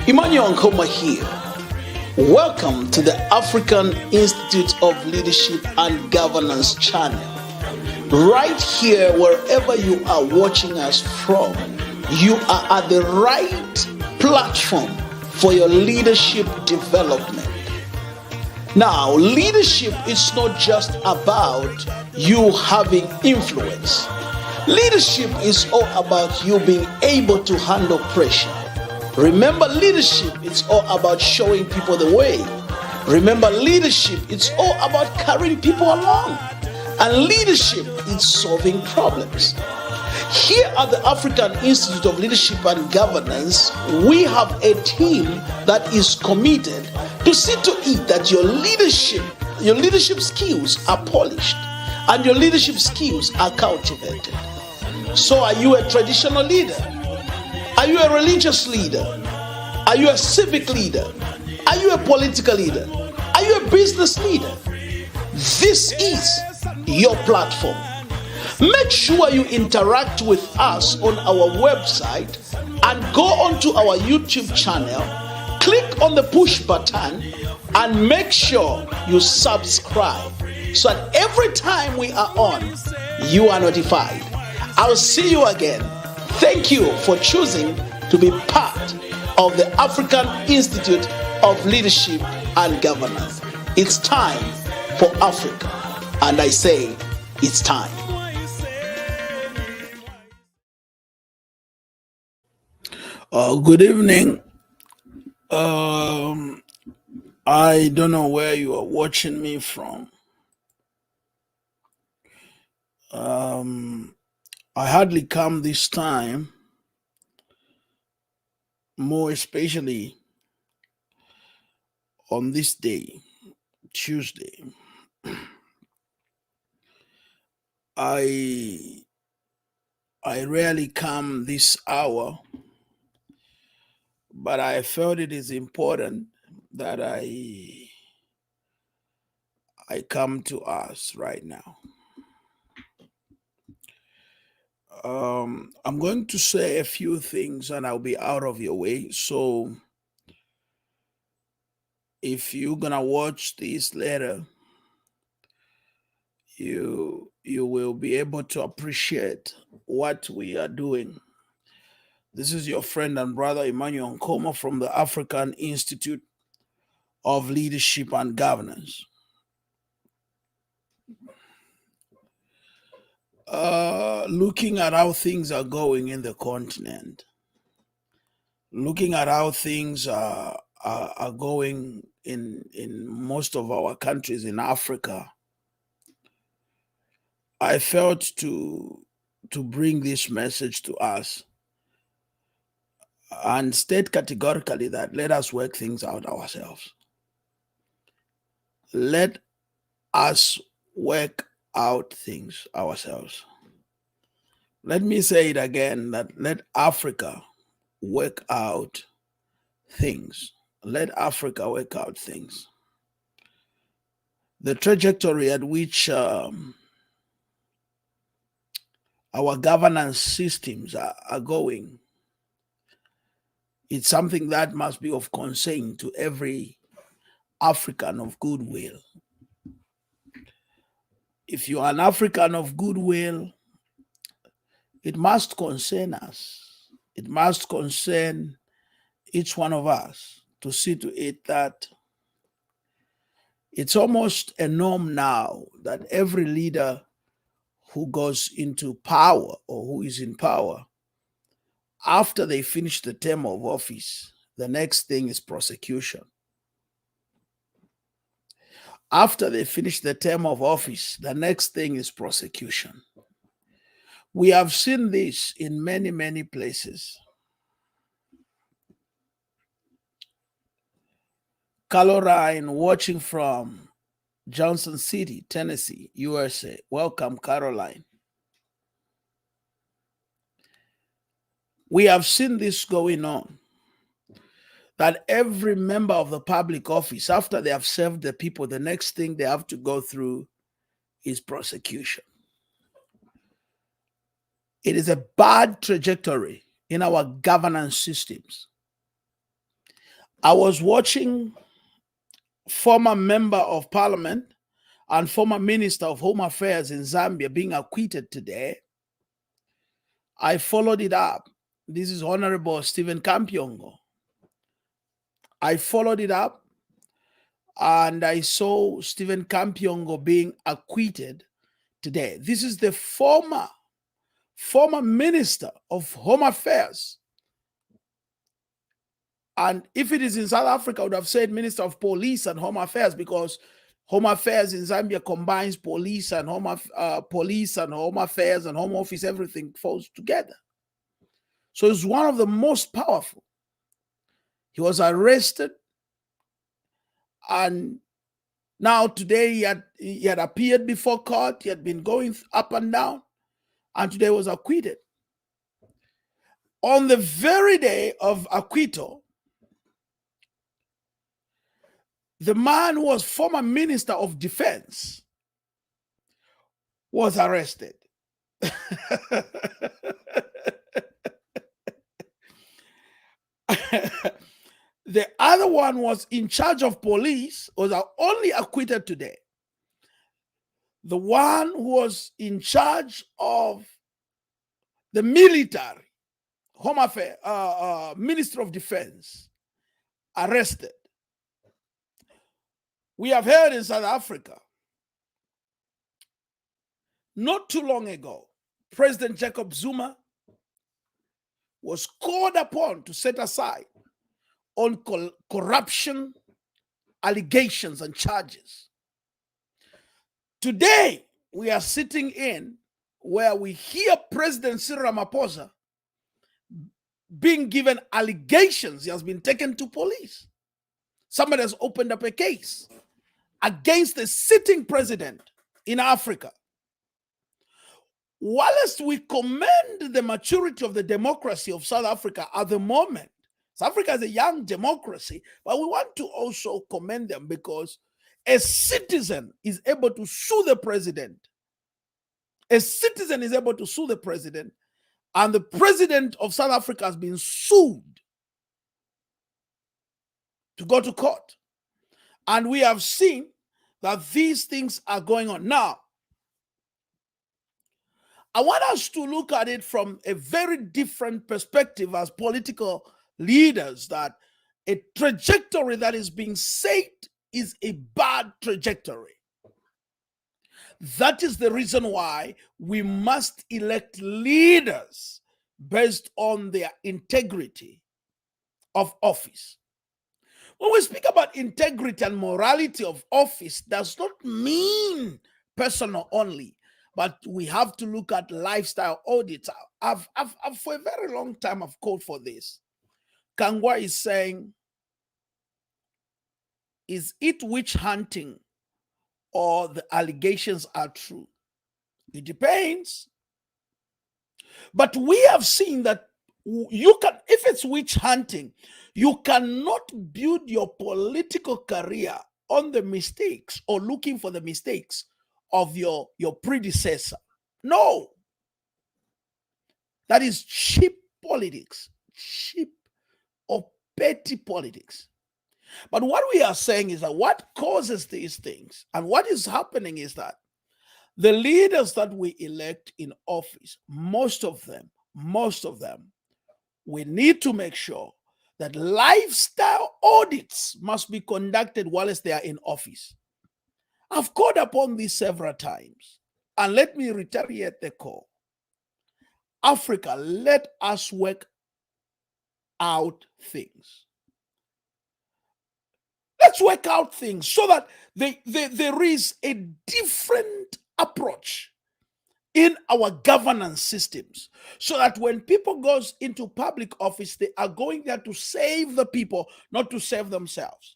Emmanuel Nkoma here. Welcome to the African Institute of Leadership and Governance channel. Right here, wherever you are watching us from, you are at the right platform for your leadership development. Now, leadership is not just about you having influence. Leadership is all about you being able to handle pressure. Remember, leadership is all about showing people the way. Remember, leadership is all about carrying people along. And leadership is solving problems. Here at the African Institute of Leadership and Governance, we have a team that is committed to see to it that your leadership skills are polished and your leadership skills are cultivated. So are you a traditional leader? Are you a religious leader? Are you a civic leader? Are you a political leader? Are you a business leader? This is your platform. Make sure you interact with us on our website and go onto our YouTube channel, click on the push button, and make sure you subscribe so that every time we are on, you are notified. I'll see you again. Thank you for choosing to be part of the African Institute of Leadership and Governance. It's time for Africa, and I say it's time. Good evening. I don't know where you are watching me from. I hardly come this time, more especially on this day, Tuesday. I rarely come this hour, but I felt it is important that I come to us right now. I'm going to say a few things and I'll be out of your way. So if you're gonna watch this later, you will be able to appreciate what we are doing. This is your friend and brother Emmanuel Nkoma from the African Institute of Leadership and Governance. Looking at how things are going in the continent, looking at how things are going in most of our countries in Africa, I felt to bring this message to us and state categorically that let us work things out ourselves. Let us work out things ourselves. Let me say it again, that let Africa work out things. Let Africa work out things. The trajectory at which our governance systems are going, it's something that must be of concern to every African of goodwill. If you are an African of goodwill, it must concern us. It must concern each one of us to see to it that it's almost a norm now that every leader who goes into power or who is in power, after they finish the term of office, the next thing is prosecution. After they finish the term of office, the next thing is prosecution. We have seen this in many, many places. Caroline, watching from Johnson City, Tennessee, USA. Welcome, Caroline. We have seen this going on, that every member of the public office, after they have served the people, the next thing they have to go through is prosecution. It is a bad trajectory in our governance systems. I was watching former member of parliament and former minister of home affairs in Zambia being acquitted today. I followed it up. This is Honorable Stephen Kampyongo. I followed it up and I saw Stephen Kampyongo being acquitted today. This is the former minister of home affairs. And if it is in South Africa, I would have said Minister of Police and Home Affairs, because Home Affairs in Zambia combines police and home affairs and home office. Everything falls together. So he's one of the most powerful. He was arrested, and now today he had appeared before court. He had been going up and down, and today was acquitted. On the very day of acquittal, the man who was former Minister of Defense was arrested. The other one was in charge of police, was only acquitted today. The one who was in charge of the military, Home Affairs, Minister of Defense, arrested. We have heard in South Africa, not too long ago, President Jacob Zuma was called upon to set aside on corruption allegations and charges. Today, we are sitting in where we hear President Cyril Ramaphosa being given allegations. He has been taken to police. Somebody has opened up a case against the sitting president in Africa. Whilst we commend the maturity of the democracy of South Africa at the moment, South Africa is a young democracy, but we want to also commend them because a citizen is able to sue the president. A citizen is able to sue the president, and the president of South Africa has been sued to go to court. And we have seen that these things are going on. Now, I want us to look at it from a very different perspective as political leaders, that a trajectory that is being set is a bad trajectory. That is the reason why we must elect leaders based on their integrity of office. When we speak about integrity and morality of office, does not mean personal only, but we have to look at lifestyle audits. I've for a very long time, I've called for this. Kangwa is saying, is it witch hunting or the allegations are true? It depends. But we have seen that you can, if it's witch hunting, you cannot build your political career on the mistakes or looking for the mistakes of your predecessor. No. That is cheap politics, cheap or petty politics. But what we are saying is that what causes these things and what is happening is that the leaders that we elect in office, most of them, we need to make sure that lifestyle audits must be conducted whilst they are in office. I've called upon this several times, and let me reiterate the call. Africa, let us work out things. Let's work out things so that there is a different approach in our governance systems, so that when people goes into public office, they are going there to save the people, not to save themselves.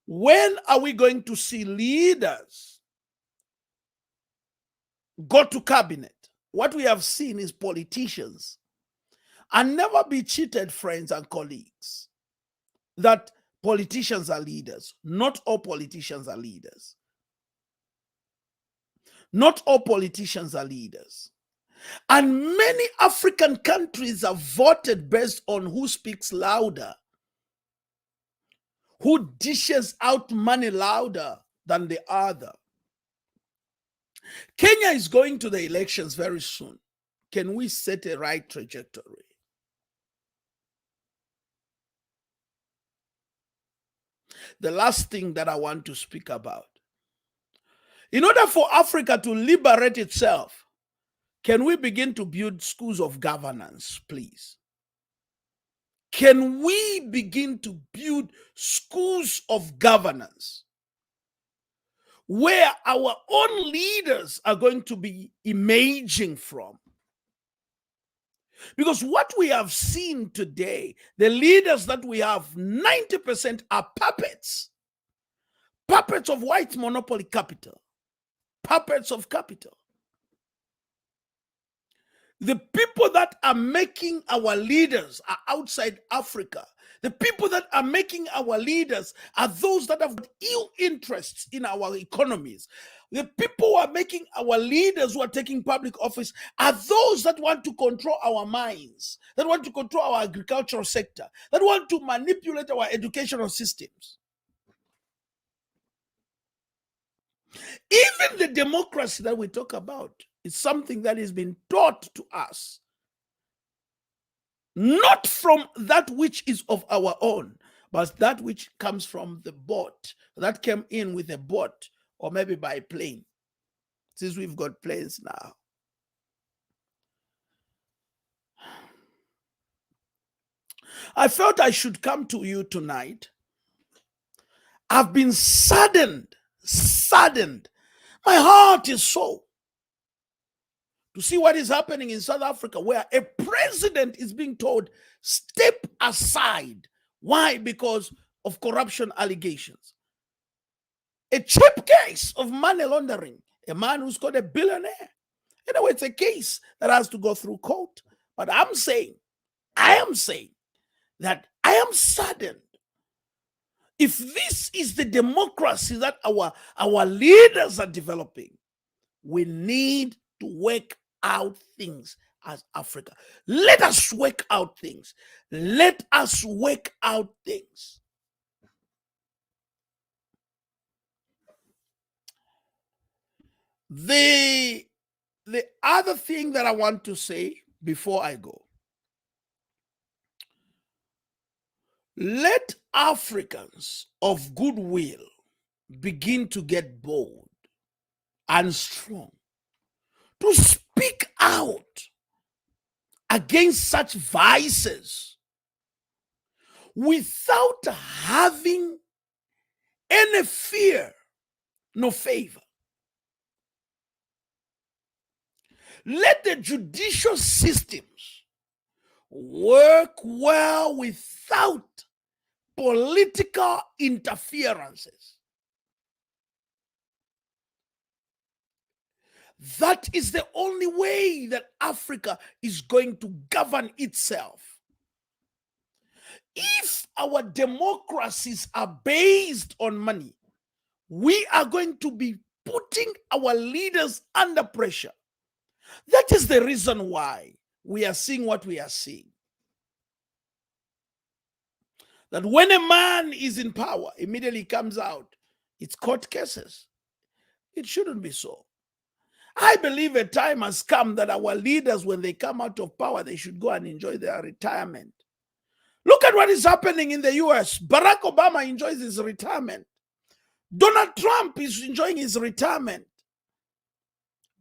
When are we going to see leaders go to cabinet? What we have seen is politicians. And never be cheated, friends and colleagues, that politicians are leaders. Not all politicians are leaders. Not all politicians are leaders. And many African countries have voted based on who speaks louder, who dishes out money louder than the other. Kenya is going to the elections very soon. Can we set a right trajectory? The last thing that I want to speak about. In order for Africa to liberate itself, can we begin to build schools of governance, please? Can we begin to build schools of governance where our own leaders are going to be emerging from? Because what we have seen today, the leaders that we have, 90% are puppets. Puppets of white monopoly capital. Puppets of capital. The people that are making our leaders are outside Africa. The people that are making our leaders are those that have ill interests in our economies. The people who are making our leaders who are taking public office are those that want to control our minds, that want to control our agricultural sector, that want to manipulate our educational systems. Even the democracy that we talk about is something that has been taught to us, not from that which is of our own, but that which comes from the boat, that came in with a boat or maybe by plane, since we've got planes now. I felt I should come to you tonight. I've been saddened. My heart is so to see what is happening in South Africa, where a president is being told, step aside. Why? Because of corruption allegations. A cheap case of money laundering. A man who's called a billionaire. Anyway, it's a case that has to go through court. But I am saying that I am saddened. If this is the democracy that our leaders are developing, we need to work out things as Africa. Let us work out things. Let us work out things. The other thing that I want to say before I go, let Africans of goodwill begin to get bold and strong to speak out against such vices without having any fear, no favor. Let the judicial systems work well without political interferences. That is the only way that Africa is going to govern itself. If our democracies are based on money, we are going to be putting our leaders under pressure. That is the reason why we are seeing what we are seeing. That when a man is in power, immediately comes out, it's court cases. It shouldn't be so. I believe a time has come that our leaders, when they come out of power, they should go and enjoy their retirement. Look at what is happening in the US. Barack Obama enjoys his retirement. Donald Trump is enjoying his retirement.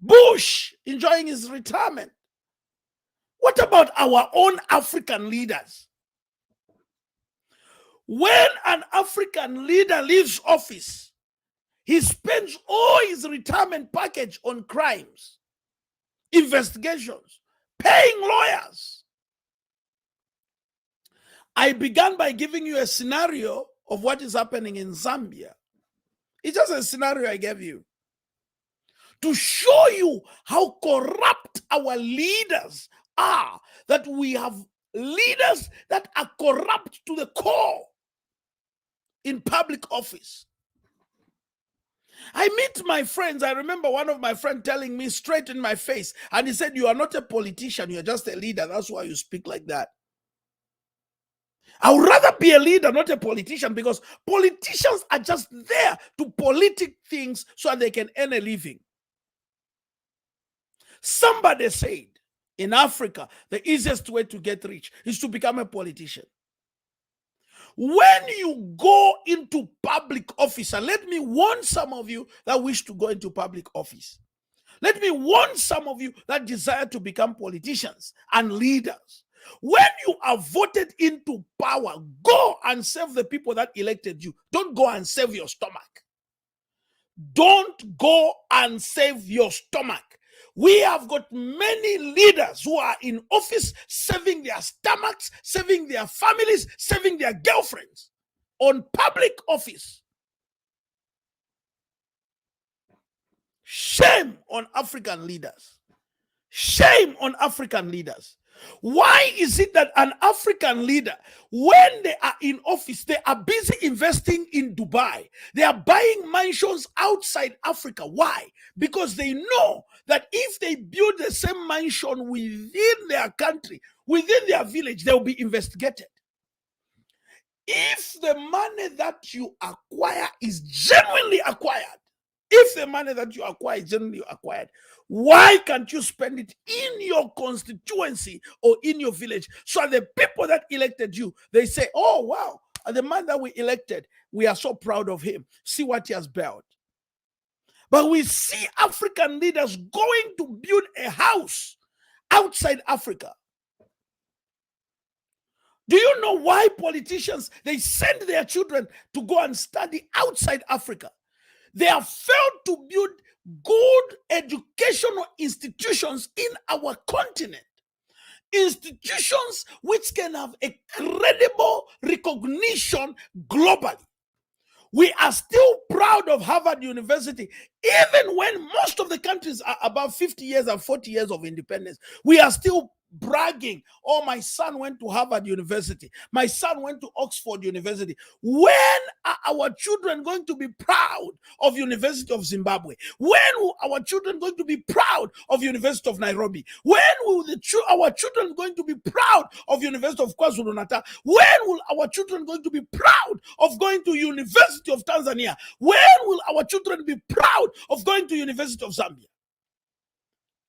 Bush enjoying his retirement. What about our own African leaders? When an African leader leaves office, he spends all his retirement package on crimes, investigations, paying lawyers. I began by giving you a scenario of what is happening in Zambia. It's just a scenario I gave you to show you how corrupt our leaders are, that we have leaders that are corrupt to the core in public office. I meet my friends. I remember one of my friends telling me straight in my face, and he said, "You are not a politician, you're just a leader. That's why you speak like that." I would rather be a leader, not a politician, because politicians are just there to politic things so that they can earn a living. Somebody said in Africa, the easiest way to get rich is to become a politician. When you go into public office, and let me warn some of you that wish to go into public office. Let me warn some of you that desire to become politicians and leaders. When you are voted into power, go and serve the people that elected you. Don't go and save your stomach. Don't go and save your stomach. We have got many leaders who are in office saving their stomachs, saving their families, saving their girlfriends on public office. Shame on African leaders. Shame on African leaders. Why is it that an African leader, when they are in office, they are busy investing in Dubai? They are buying mansions outside Africa. Why? Because they know that if they build the same mansion within their country, within their village, they will be investigated. If the money that you acquire is genuinely acquired, why can't you spend it in your constituency or in your village? So the people that elected you, they say, "Oh, wow, the man that we elected, we are so proud of him. See what he has built." But we see African leaders going to build a house outside Africa. Do you know why politicians, they send their children to go and study outside Africa? They have failed to build good educational institutions in our continent. Institutions which can have a credible recognition globally. We are still proud of Harvard University, even when most of the countries are about 50 years and 40 years of independence. We are still bragging, "Oh, my son went to Harvard University. My son went to Oxford University." When are our children going to be proud of University of Zimbabwe? When will our children going to be proud of University of Nairobi? When will our children going to be proud of University of KwaZulu-Natal? When will our children going to be proud of going to University of Tanzania? When will our children be proud of going to University of Zambia?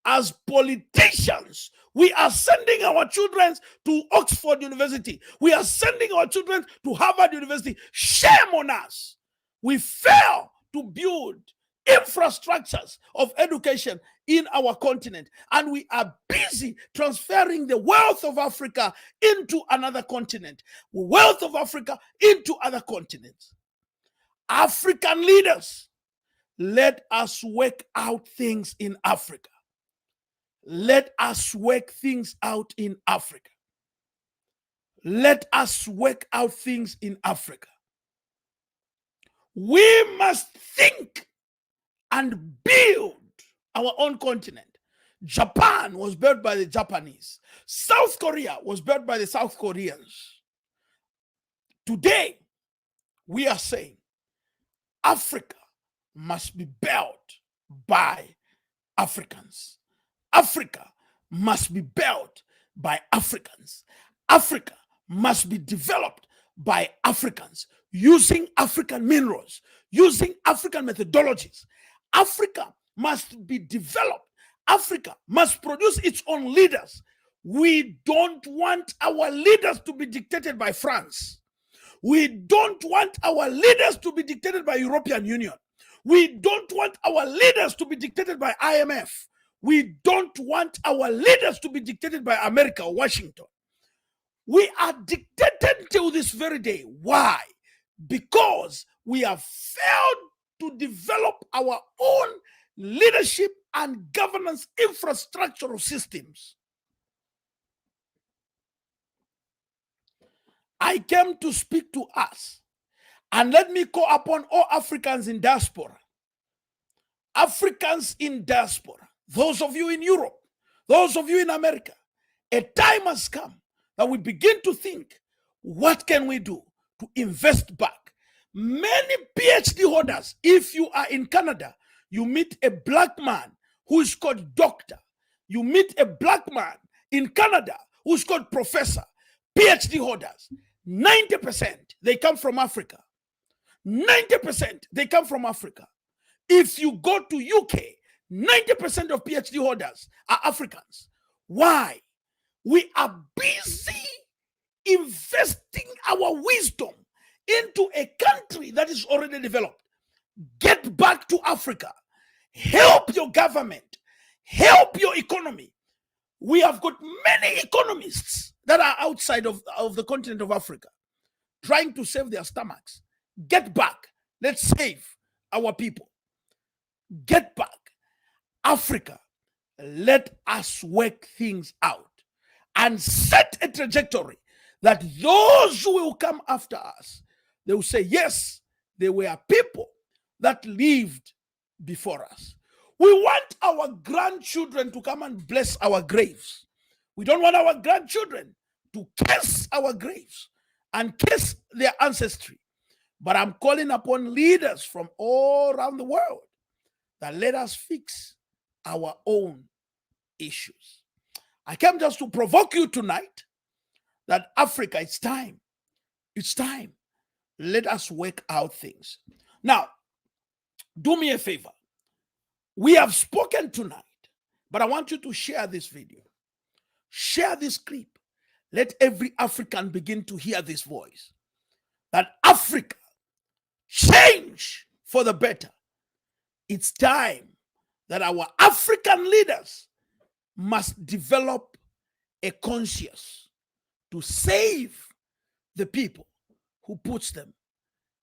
As politicians, we are sending our children to Oxford University. We are sending our children to Harvard University. Shame on us. We fail to build infrastructures of education in our continent, and we are busy transferring the wealth of Africa into another continent, wealth of Africa into other continents. African leaders, let us work out things in Africa. Let us work things out in Africa. Let us work out things in Africa. We must think and build our own continent. Japan was built by the Japanese. South Korea was built by the South Koreans. Today, we are saying Africa must be built by Africans. Africa must be built by Africans. Africa must be developed by Africans using African minerals, using African methodologies. Africa must be developed. Africa must produce its own leaders. We don't want our leaders to be dictated by France. We don't want our leaders to be dictated by European Union. We don't want our leaders to be dictated by IMF. We don't want our leaders to be dictated by America or Washington. We are dictated till this very day. Why? Because we have failed to develop our own leadership and governance infrastructural systems. I came to speak to us, and let me call upon all Africans in diaspora. Africans in diaspora, those of you in Europe, those of you in America, a time has come that we begin to think, what can we do to invest back? Many PhD holders, if you are in Canada, you meet a black man who is called doctor. You meet a black man in Canada who's called professor. PhD holders, 90% they come from Africa. 90% they come from Africa. If you go to UK, 90% of PhD holders are Africans. Why? We are busy investing our wisdom into a country that is already developed. Get back to Africa. Help your government. Help your economy. We have got many economists that are outside of the continent of Africa trying to save their stomachs. Get back. Let's save our people. Get back. Africa, let us work things out and set a trajectory that those who will come after us, they will say, yes, there were people that lived before us. We want our grandchildren to come and bless our graves. We don't want our grandchildren to curse our graves and curse their ancestry. But I'm calling upon leaders from all around the world that let us fix our own issues. I came just to provoke you tonight that Africa, it's time. It's time. Let us work out things. Now, do me a favor. We have spoken tonight, but I want you to share this video. Share this clip. Let every African begin to hear this voice. That Africa, change for the better. It's time that our African leaders must develop a conscience to save the people who puts them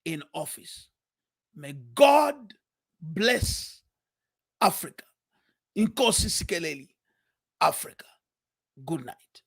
in office. May God bless Africa. Inkosi Sikeleli, Africa. Good night.